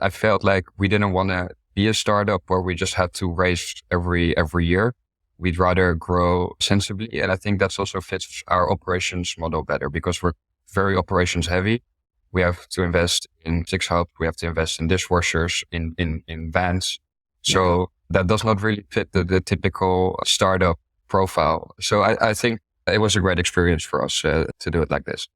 I felt like we didn't want to be a startup where we just had to raise every year. We'd rather grow sensibly. And I think that's also fits our operations model better because we're very operations heavy. We have to invest in 6 hubs. We have to invest in dishwashers, in vans. So that does not really fit the typical startup profile. So I think it was a great experience for us to do it like this.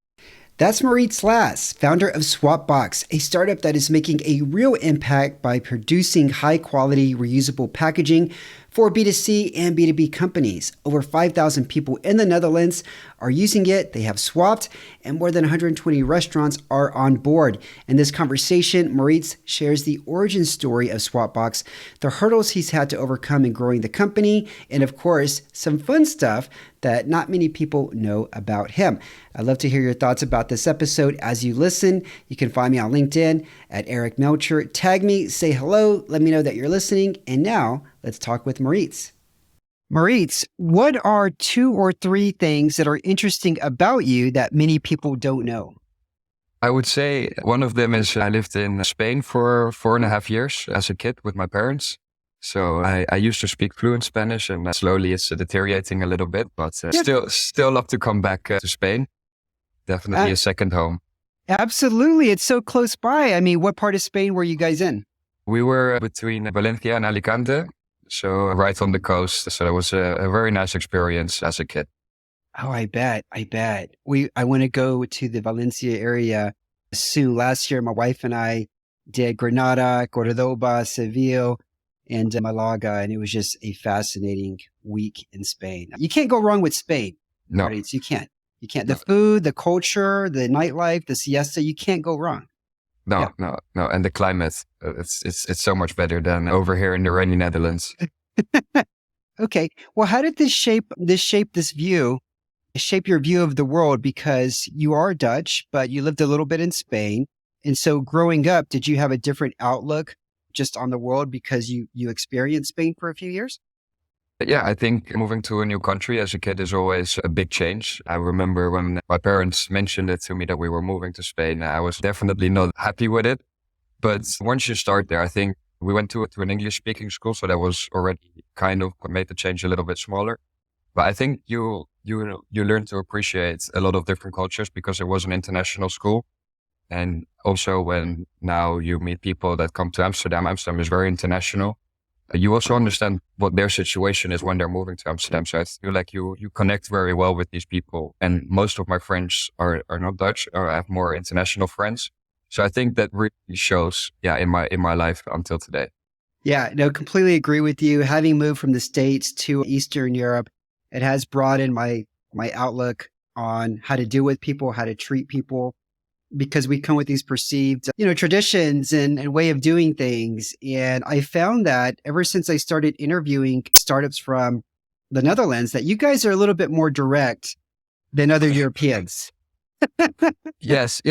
That's Maurits Last, founder of SwapBox, a startup that is making a real impact by producing high-quality reusable packaging for B2C and B2B companies. Over 5,000 people in the Netherlands are using it. They have swapped, and more than 120 restaurants are on board. In this conversation, Maurits shares the origin story of SwapBox, the hurdles he's had to overcome in growing the company, and of course, some fun stuff that not many people know about him. I'd love to hear your thoughts about this episode as you listen. You can find me on LinkedIn at Eric Melcher. Tag me, say hello, let me know that you're listening. And now let's talk with Maurits. Maurits, what are 2 or 3 things that are interesting about you that many people don't know? I would say one of them is I lived in Spain for 4.5 years as a kid with my parents. So I used to speak fluent Spanish and slowly it's deteriorating a little bit, but still love to come back to Spain. Definitely a second home. Absolutely. It's so close by. I mean, what part of Spain were you guys in? We were between Valencia and Alicante, so right on the coast. So it was a very nice experience as a kid. Oh, I bet. I want to go to the Valencia area soon. Last year, my wife and I did Granada, Cordoba, Seville, and Malaga, and it was just a fascinating week in Spain. You can't go wrong with Spain. No. Right? You can't. The food, the culture, the nightlife, the siesta, you can't go wrong. No. And the climate, it's so much better than over here in the rainy Netherlands. Okay. Well, how did this shape your view of the world? Because you are Dutch, but you lived a little bit in Spain. And so growing up, did you have a different outlook just on the world because you experienced Spain for a few years? Yeah, I think moving to a new country as a kid is always a big change. I remember when my parents mentioned it to me that we were moving to Spain, I was definitely not happy with it. But once you start there, I think we went to an English speaking school. So that was already kind of made the change a little bit smaller. But I think you learn to appreciate a lot of different cultures because it was an international school. And also when now you meet people that come to Amsterdam is very international. You also understand what their situation is when they're moving to Amsterdam. So I feel like you connect very well with these people. And most of my friends are not Dutch, or I have more international friends. So I think that really shows, in my life until today. Yeah, no, completely agree with you. Having moved from the States to Eastern Europe, it has broadened my outlook on how to deal with people, how to treat people, because we come with these perceived, traditions and way of doing things. And I found that ever since I started interviewing startups from the Netherlands, that you guys are a little bit more direct than other Europeans. Yes,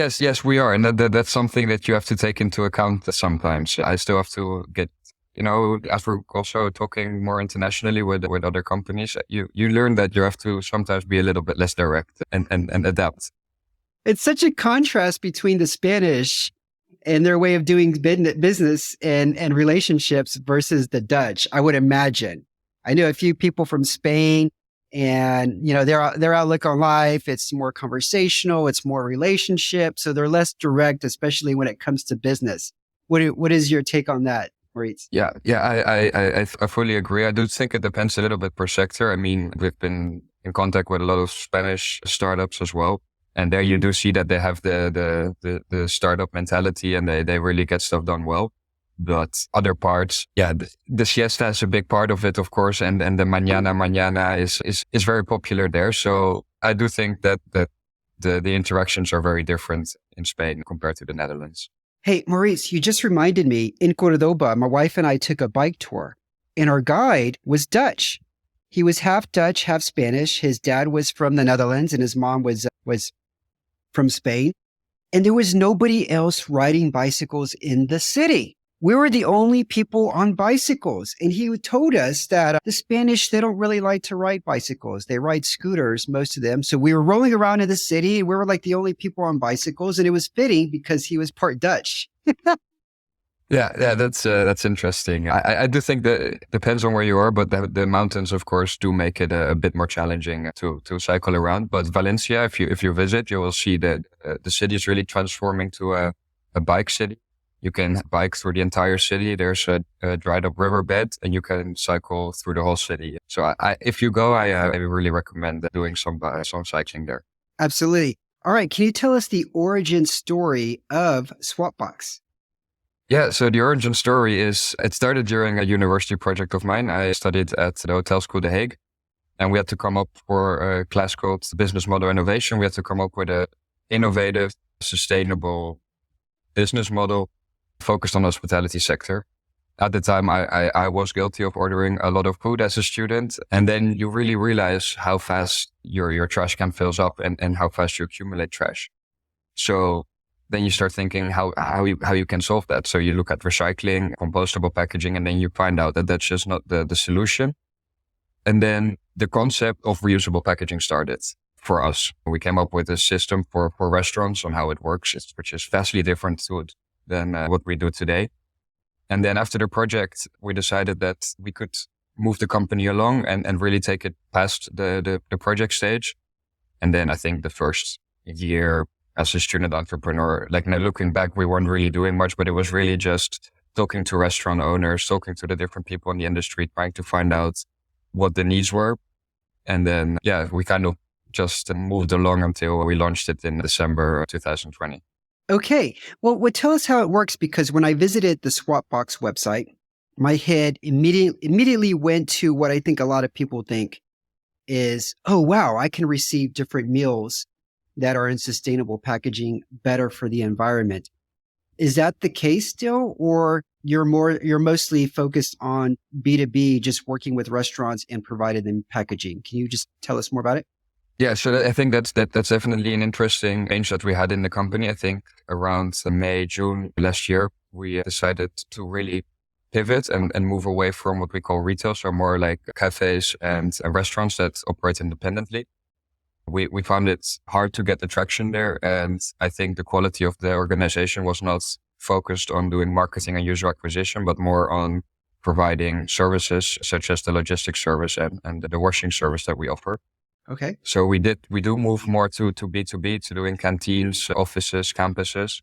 we are. And that's something that you have to take into account sometimes. I still have to get, as we're also talking more internationally with other companies, you learn that you have to sometimes be a little bit less direct and adapt. It's such a contrast between the Spanish and their way of doing business and relationships versus the Dutch, I would imagine. I know a few people from Spain and, their outlook on life, it's more conversational, it's more relationship. So they're less direct, especially when it comes to business. What is your take on that, Maurits? Yeah, I fully agree. I do think it depends a little bit per sector. I mean, we've been in contact with a lot of Spanish startups as well. And there you do see that they have the startup mentality and they really get stuff done well. But other parts, the siesta is a big part of it, of course. And the manana is very popular there. So I do think that the interactions are very different in Spain compared to the Netherlands. Hey, Maurits, you just reminded me, in Cordoba, my wife and I took a bike tour and our guide was Dutch. He was half Dutch, half Spanish. His dad was from the Netherlands and his mom was from Spain. And there was nobody else riding bicycles in the city. We were the only people on bicycles. And he told us that the Spanish, they don't really like to ride bicycles. They ride scooters, most of them. So we were rolling around in the city and we were like the only people on bicycles. And it was fitting because he was part Dutch. Yeah, that's interesting. I do think that it depends on where you are, but the mountains, of course, do make it a bit more challenging to cycle around. But Valencia, if you visit, you will see that the city is really transforming to a bike city. You can bike through the entire city. There's a dried up riverbed, and you can cycle through the whole city. So if you go, I really recommend doing some cycling there. Absolutely. All right. Can you tell us the origin story of SwapBox? Yeah, so the origin story is it started during a university project of mine. I studied at the Hotel School The Hague, and we had to come up for a class called Business Model Innovation. We had to come up with an innovative, sustainable business model focused on the hospitality sector. At the time, I was guilty of ordering a lot of food as a student. And then you really realize how fast your trash can fills up and how fast you accumulate trash. So then you start thinking how you can solve that. So you look at recycling, compostable packaging, and then you find out that that's just not the solution. And then the concept of reusable packaging started for us. We came up with a system for restaurants on how it works, which is vastly different than what we do today. And then after the project, we decided that we could move the company along and really take it past the project stage. And then I think the first year as a student entrepreneur, like now looking back, we weren't really doing much, but it was really just talking to restaurant owners, talking to the different people in the industry, trying to find out what the needs were. And then, yeah, we kind of just moved along until we launched it in December 2020. Okay. Well, tell us how it works, because when I visited the SwapBox website, my head immediately went to what I think a lot of people think is, oh, wow, I can receive different meals that are in sustainable packaging better for the environment. Is that the case still, or you're mostly focused on B2B, just working with restaurants and providing them packaging? Can you just tell us more about it? Yeah, so I think that's definitely an interesting change that we had in the company. I think around May, June last year, we decided to really pivot and move away from what we call retail, so more like cafes and restaurants that operate independently. We found it hard to get the traction there, and I think the quality of the organization was not focused on doing marketing and user acquisition, but more on providing services such as the logistics service and the washing service that we offer. Okay. So we do move more to B2B, to doing canteens, offices, campuses.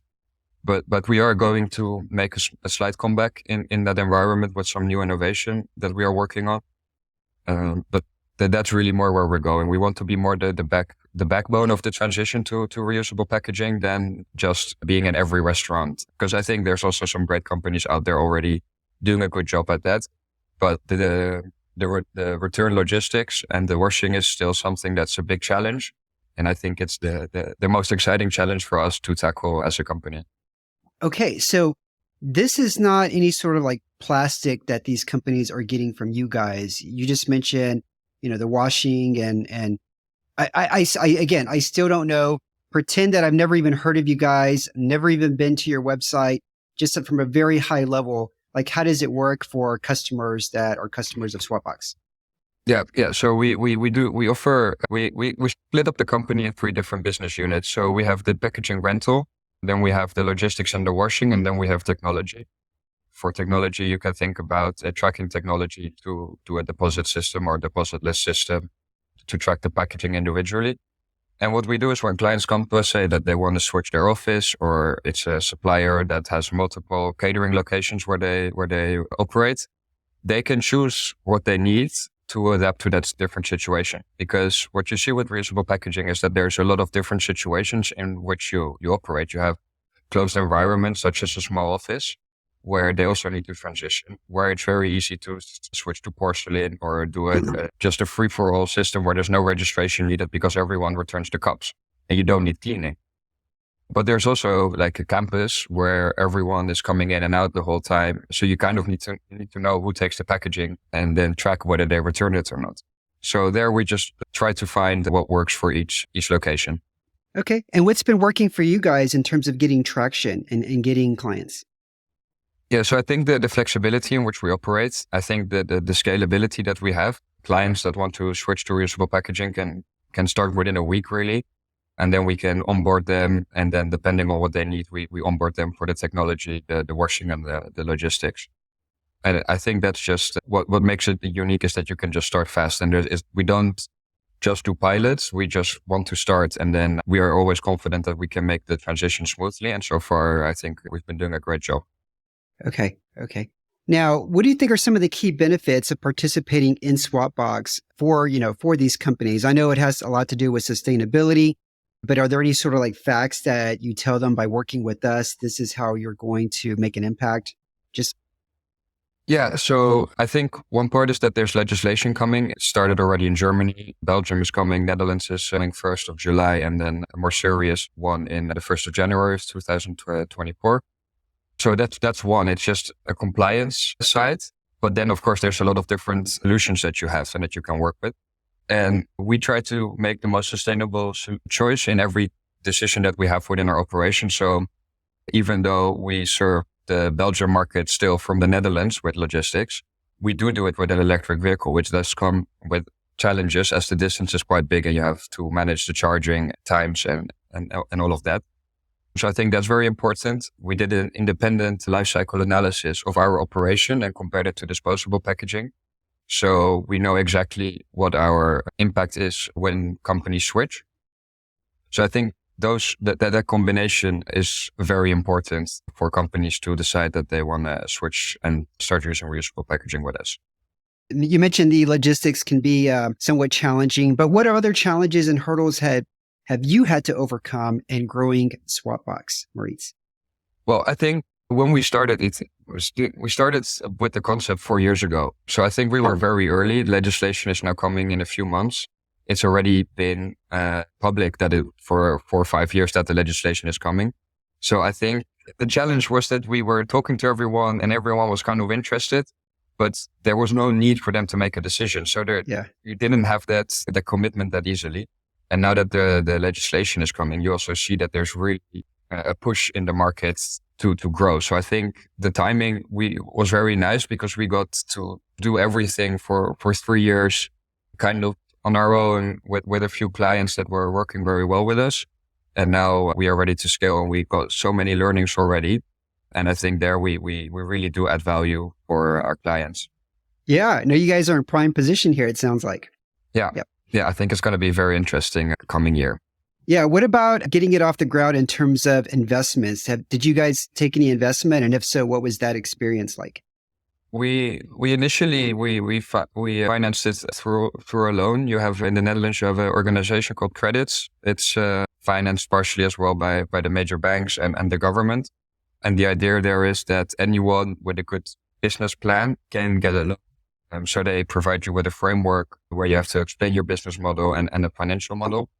But we are going to make a slight comeback in that environment with some new innovation that we are working on. But that's really more where we're going. We want to be more the backbone of the transition to reusable packaging than just being in every restaurant. Because I think there's also some great companies out there already doing a good job at that. But the return logistics and the washing is still something that's a big challenge. And I think it's the most exciting challenge for us to tackle as a company. Okay. So this is not any sort of like plastic that these companies are getting from you guys. You just mentioned, the washing and I again, I still don't know. Pretend that I've never even heard of you guys, never even been to your website, just from a very high level. Like, how does it work for customers that are customers of SwapBox? Yeah. So we split up the company in 3 different business units. So we have the packaging rental, then we have the logistics and the washing, and then we have technology. For technology, you can think about a tracking technology to a deposit system or depositless system to track the packaging individually. And what we do is when clients come to us, say that they want to switch their office, or it's a supplier that has multiple catering locations where they operate, they can choose what they need to adapt to that different situation. Because what you see with reusable packaging is that there's a lot of different situations in which you operate. You have closed environments such as a small office, where they also need to transition, where it's very easy to switch to porcelain or do just a free-for-all system where there's no registration needed because everyone returns the cups and you don't need cleaning. But there's also like a campus where everyone is coming in and out the whole time. So you kind of need to know who takes the packaging and then track whether they return it or not. So there we just try to find what works for each location. Okay. And what's been working for you guys in terms of getting traction and getting clients? Yeah, so I think the flexibility in which we operate, I think that the scalability that we have, clients that want to switch to reusable packaging can start within a week really. and then we can onboard them. And then depending on what they need, we onboard them for the technology, the washing and the logistics. And I think that's just what makes it unique is that you can just start fast. And we don't just do pilots. We just want to start. And then we are always confident that we can make the transition smoothly. And so far, I think we've been doing a great job. Okay. Now, what do you think are some of the key benefits of participating in SwapBox for these companies? I know it has a lot to do with sustainability, but are there any sort of like facts that you tell them by working with us, this is how you're going to make an impact? Yeah, so I think one part is that there's legislation coming. It started already in Germany. Belgium is coming. Netherlands is coming 1st of July, and then a more serious one in the 1st of January of 2024. So that's one. It's just a compliance side. But then, of course, there's a lot of different solutions that you have and that you can work with. And we try to make the most sustainable choice in every decision that we have within our operation. So even though we serve the Belgian market still from the Netherlands with logistics, we do it with an electric vehicle, which does come with challenges as the distance is quite big and you have to manage the charging times and all of that. So I think that's very important. We did an independent life cycle analysis of our operation and compared it to disposable packaging. So we know exactly what our impact is when companies switch. So I think that combination is very important for companies to decide that they want to switch and start using reusable packaging with us. You mentioned the logistics can be somewhat challenging, but what other challenges and hurdles have you had to overcome in growing SwapBox, Maurits? Well, I think when we started we started with the concept 4 years ago. So I think we were very early. Legislation is now coming in a few months. It's already been public that for 4 or 5 years that the legislation is coming. So I think the challenge was that we were talking to everyone and everyone was kind of interested, but there was no need for them to make a decision. So you didn't have the commitment that easily. And now that the legislation is coming, you also see that there's really a push in the markets to grow. So I think the timing was very nice because we got to do everything for 3 years, kind of on our own with a few clients that were working very well with us. And now we are ready to scale and we got so many learnings already. And I think there we really do add value for our clients. Yeah. No, you guys are in prime position here, it sounds like. Yeah. Yep. Yeah. I think it's going to be very interesting coming year. Yeah. What about getting it off the ground in terms of investments? Did you guys take any investment? And if so, what was that experience like? We initially we financed it through a loan. You have in the Netherlands, you have an organization called Credits. It's financed partially as well by the major banks and the government. And the idea there is that anyone with a good business plan can get a loan. So they provide you with a framework where you have to explain your business model and a financial model.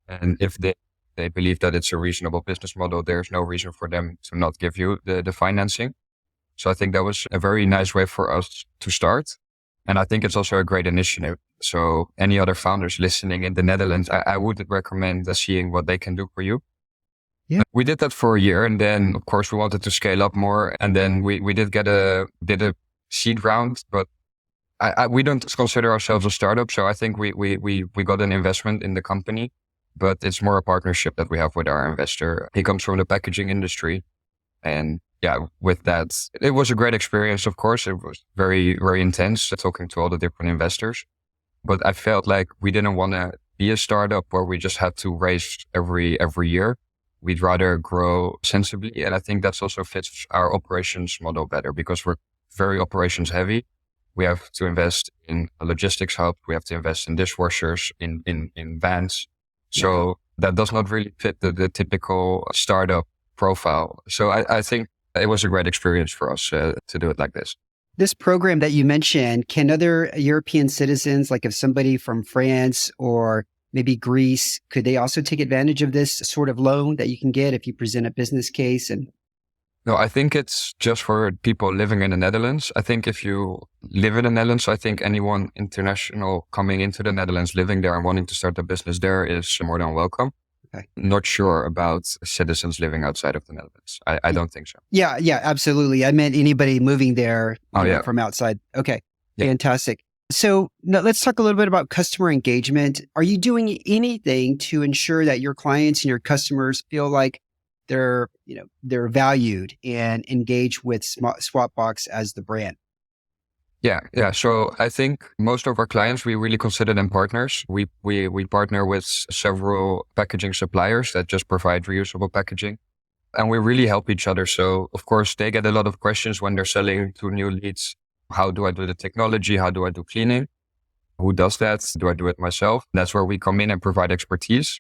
And if they believe that it's a reasonable business model, there's no reason for them to not give you the financing. So I think that was a very nice way for us to start. And I think it's also a great initiative. So any other founders listening in the Netherlands, I would recommend seeing what they can do for you. Yeah. We did that for a year. And then of course we wanted to scale up more. And then we did did a seed round, but we don't consider ourselves a startup. So I think we got an investment in the company, but it's more a partnership that we have with our investor. He comes from the packaging industry. And yeah, with that, it was a great experience. Of course, it was very, very intense talking to all the different investors. But I felt like we didn't want to be a startup where we just had to raise every year. We'd rather grow sensibly. And I think that's also fits our operations model better because we're very operations heavy. We have to invest in a logistics hub. We have to invest in dishwashers, in vans. So that does not really fit the typical startup profile. So I think it was a great experience for us to do it like this. This program that you mentioned, can other European citizens, like if somebody from France or maybe Greece, could they also take advantage of this sort of loan that you can get if you present a business case? And no, I think it's just for people living in the Netherlands. I think if you live in the Netherlands, I think anyone international coming into the Netherlands, living there and wanting to start a business there is more than welcome. Okay. Not sure about citizens living outside of the Netherlands. I don't think so. Yeah, absolutely. I meant anybody moving there from outside. Okay, yeah. Fantastic. So now let's talk a little bit about customer engagement. Are you doing anything to ensure that your clients and your customers feel like they're valued and engaged with SwapBox as the brand? Yeah. So I think most of our clients, we really consider them partners. We partner with several packaging suppliers that just provide reusable packaging, and we really help each other. So of course, they get a lot of questions when they're selling to new leads. How do I do the technology? How do I do cleaning? Who does that? Do I do it myself? That's where we come in and provide expertise.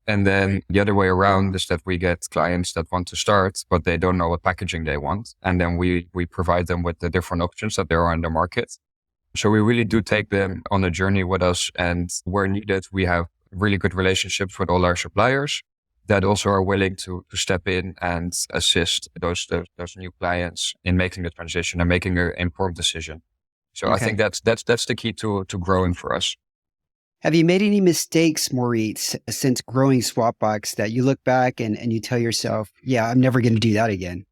And then the other way around is that we get clients that want to start, but they don't know what packaging they want. And then we provide them with the different options that there are in the market. So we really do take them on a journey with us. And where needed, we have really good relationships with all our suppliers that also are willing to step in and assist those new clients in making the transition and making an informed decision. So I think that's the key to growing for us. Have you made any mistakes, Maurits, since growing SwapBox that you look back and you tell yourself, yeah, I'm never going to do that again?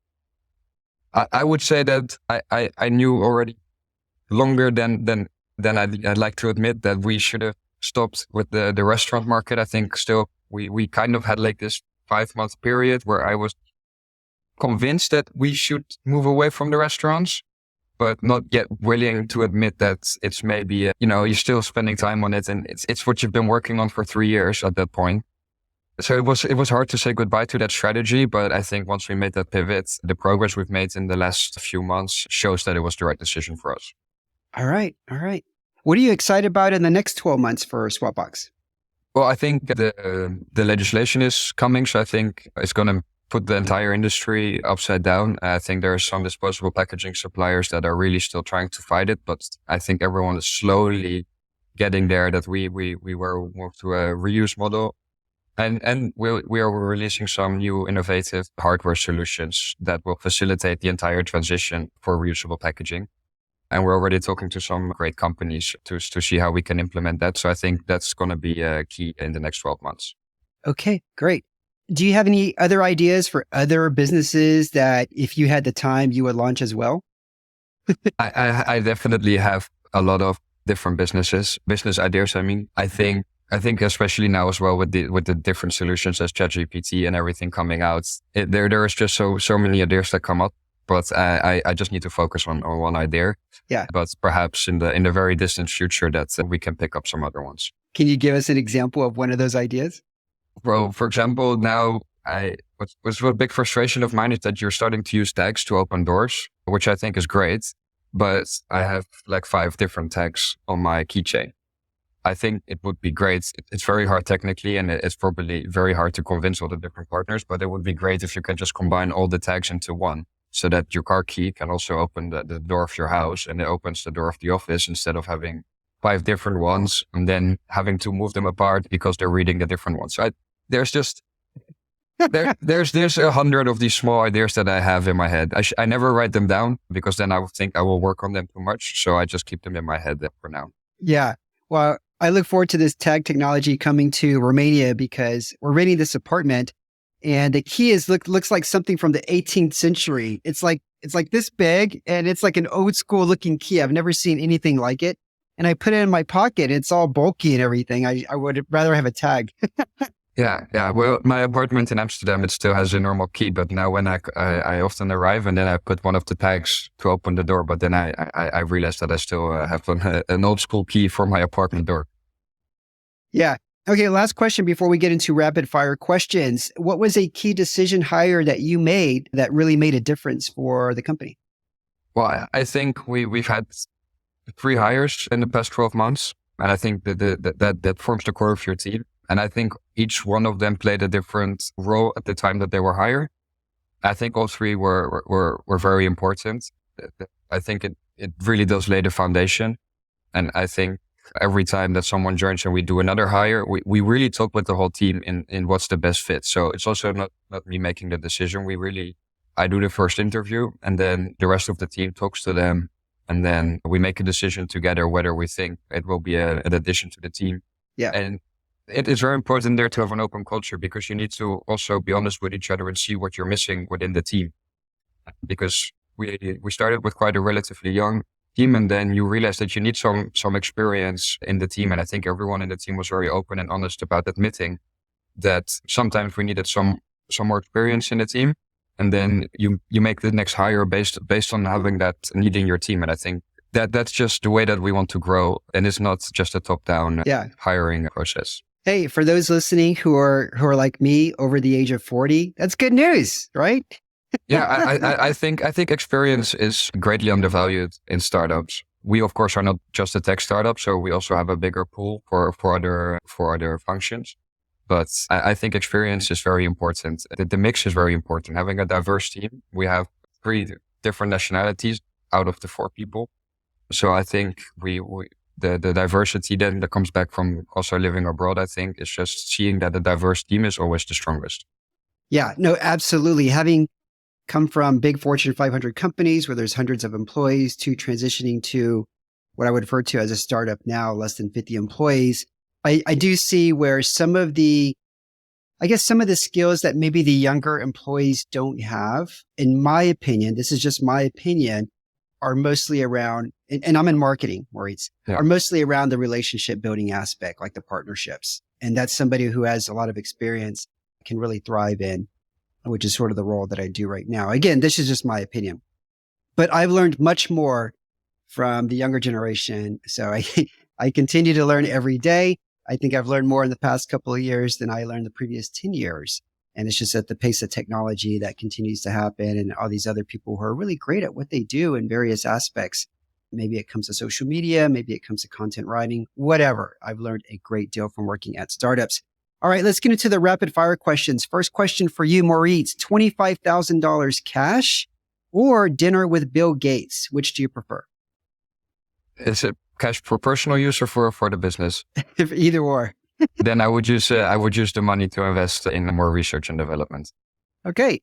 I would say that I knew already longer than I'd like to admit that we should have stopped with the restaurant market. I think still we kind of had like this 5-month period where I was convinced that we should move away from the restaurants, but not yet willing to admit that it's maybe, you're still spending time on it, and it's what you've been working on for 3 years at that point. So it was hard to say goodbye to that strategy, but I think once we made that pivot, the progress we've made in the last few months shows that it was the right decision for us. All right. What are you excited about in the next 12 months for SwapBox? Well, I think the legislation is coming, so I think it's going to put the entire industry upside down. I think there are some disposable packaging suppliers that are really still trying to fight it, but I think everyone is slowly getting there, that we were moved to a reuse model. And we are releasing some new innovative hardware solutions that will facilitate the entire transition for reusable packaging. And we're already talking to some great companies to see how we can implement that. So I think that's going to be key in the next 12 months. Okay, great. Do you have any other ideas for other businesses that if you had the time, you would launch as well? I definitely have a lot of different business ideas. I mean, I think especially now as well with the different solutions as ChatGPT and everything coming out, there is just so many ideas that come up. But I just need to focus on one idea. Yeah. But perhaps in the very distant future that we can pick up some other ones. Can you give us an example of one of those ideas? Well, for example, now what's a big frustration of mine is that you're starting to use tags to open doors, which I think is great. But I have like 5 different tags on my keychain. I think it would be great. It's very hard technically, and it's probably very hard to convince all the different partners, but it would be great if you can just combine all the tags into one, so that your car key can also open the door of your house, and it opens the door of the office, instead of having 5 different ones and then having to move them apart because they're reading the different ones. So there's 100 of these small ideas that I have in my head. I never write them down because then I would think I will work on them too much. So I just keep them in my head for now. Yeah. Well, I look forward to this tag technology coming to Romania because we're renting this apartment and the key looks like something from the 18th century. It's like this big and it's like an old school looking key. I've never seen anything like it. And I put it in my pocket. It's all bulky and everything. I would rather have a tag. Yeah. Well, my apartment in Amsterdam, it still has a normal key, but now when I often arrive and then I put one of the tags to open the door, but then I realized that I still have an old school key for my apartment door. Yeah. Okay. Last question before we get into rapid fire questions. What was a key decision hire that you made that really made a difference for the company? Well, I think we've had 3 hires in the past 12 months. And I think that forms the core of your team. And I think each one of them played a different role at the time that they were hired. I think all 3 were very important. I think it really does lay the foundation. And I think every time that someone joins and we do another hire, we really talk with the whole team in what's the best fit. So it's also not me making the decision. I do the first interview and then the rest of the team talks to them. And then we make a decision together whether we think it will be an addition to the team. Yeah. And it is very important there to have an open culture because you need to also be honest with each other and see what you're missing within the team. Because we started with quite a relatively young team, and then you realize that you need some experience in the team. And I think everyone in the team was very open and honest about admitting that sometimes we needed some more experience in the team. And then you make the next hire based on having that need in your team. And I think that's just the way that we want to grow. And it's not just a top-down hiring process. Hey, for those listening who are like me over the age of 40, that's good news, right? I think experience is greatly undervalued in startups. We of course are not just a tech startup, so we also have a bigger pool for other functions. But I think experience is very important. The mix is very important. Having a diverse team, we have 3 different nationalities out of the 4 people. So I think the diversity then that comes back from also living abroad, I think, is just seeing that a diverse team is always the strongest. Yeah, no, absolutely. Having come from big Fortune 500 companies where there's hundreds of employees to transitioning to what I would refer to as a startup now, less than 50 employees, I do see where some of the skills that maybe the younger employees don't have, in my opinion, this is just my opinion, are mostly around, and I'm in marketing, Maurits, are mostly around the relationship building aspect, like the partnerships. And that's somebody who has a lot of experience can really thrive in, which is sort of the role that I do right now. Again, this is just my opinion, but I've learned much more from the younger generation. So I continue to learn every day. I think I've learned more in the past couple of years than I learned the previous 10 years. And it's just at the pace of technology that continues to happen, and all these other people who are really great at what they do in various aspects. Maybe it comes to social media, maybe it comes to content writing, whatever. I've learned a great deal from working at startups. All right, let's get into the rapid fire questions. First question for you, Maurits, $25,000 cash or dinner with Bill Gates? Which do you prefer? Is it cash for personal use or for the business? Either or. Then I would use the money to invest in more research and development. Okay.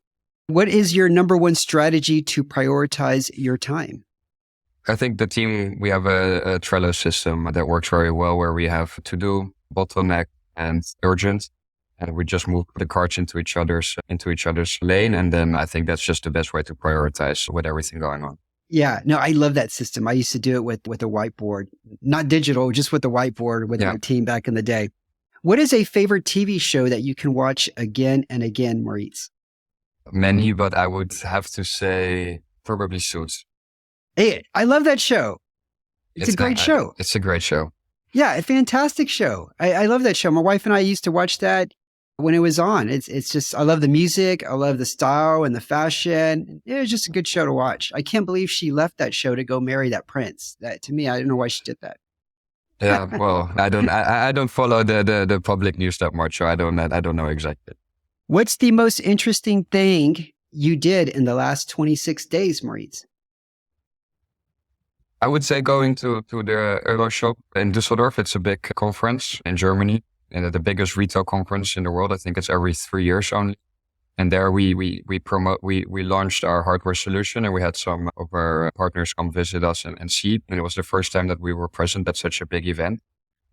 What is your number one strategy to prioritize your time? I think the team, we have a Trello system that works very well, where we have to do, bottleneck, and urgent, and we just move the cards into each other's lane. And then I think that's just the best way to prioritize with everything going on. Yeah, no, I love that system. I used to do it with a whiteboard, not digital, just with the whiteboard with my team back in the day. What is a favorite TV show that you can watch again and again, Maurits? Many, but I would have to say probably Suits. Hey, I love that show. It's a great show. It's a great show. Yeah, a fantastic show. I love that show. My wife and I used to watch that when it was on. It's just, I love the music. I love the style and the fashion. It was just a good show to watch. I can't believe she left that show to go marry that prince. That, to me, I don't know why she did that. Yeah, well, I don't follow the public news that much, so I don't know exactly. What's the most interesting thing you did in the last 26 days, Maurits? I would say going to the Euro Shop in Düsseldorf. It's a big conference in Germany, and the biggest retail conference in the world. I think it's every 3 years only. And there we launched our hardware solution, and we had some of our partners come visit us and see. And it was the first time that we were present at such a big event.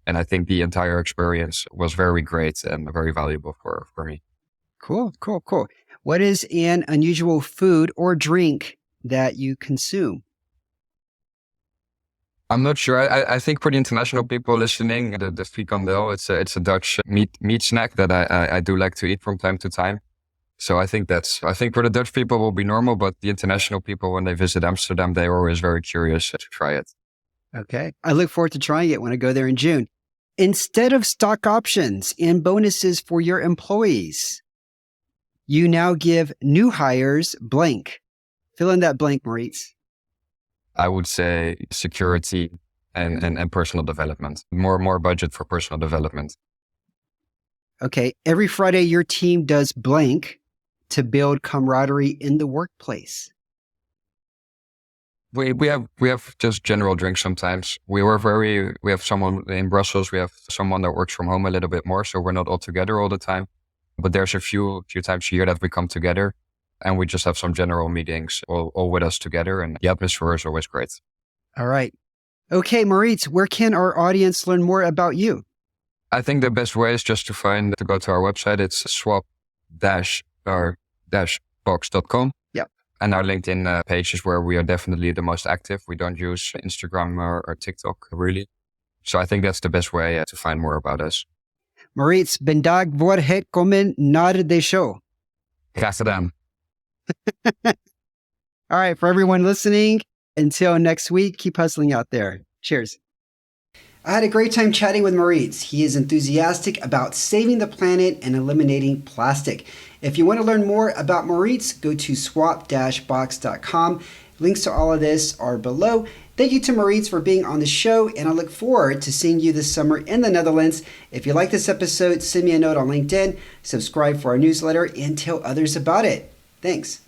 And I think the entire experience was very great and very valuable for me. Cool. What is an unusual food or drink that you consume? I'm not sure. I think for the international people listening, the frikandel, it's a Dutch meat snack that I do like to eat from time to time. So I think for the Dutch people will be normal, but the international people, when they visit Amsterdam, they're always very curious to try it. Okay. I look forward to trying it when I go there in June. Instead of stock options and bonuses for your employees, you now give new hires blank. Fill in that blank, Maurits. I would say security and personal development. More budget for personal development. Okay. Every Friday, your team does blank to build camaraderie in the workplace. We have just general drinks sometimes. We have someone in Brussels. We have someone that works from home a little bit more, so we're not all together all the time. But there's a few times a year that we come together, and we just have some general meetings all with us together, and the atmosphere is always great. All right. Okay, Maurits, where can our audience learn more about you? I think the best way is just to go to our website. It's swap-box.com. Yep. And our LinkedIn page is where we are definitely the most active. We don't use Instagram or TikTok, really. So I think that's the best way to find more about us. Maurits, bendag voor het komen naar de show. Graag gedaan. All right, for everyone listening, until next week, keep hustling out there. Cheers. I had a great time chatting with Maurits. He is enthusiastic about saving the planet and eliminating plastic. If you want to learn more about Maurits, go to swap-box.com. Links to all of this are below. Thank you to Maurits for being on the show, and I look forward to seeing you this summer in the Netherlands. If you like this episode, send me a note on LinkedIn, subscribe for our newsletter, and tell others about it. Thanks.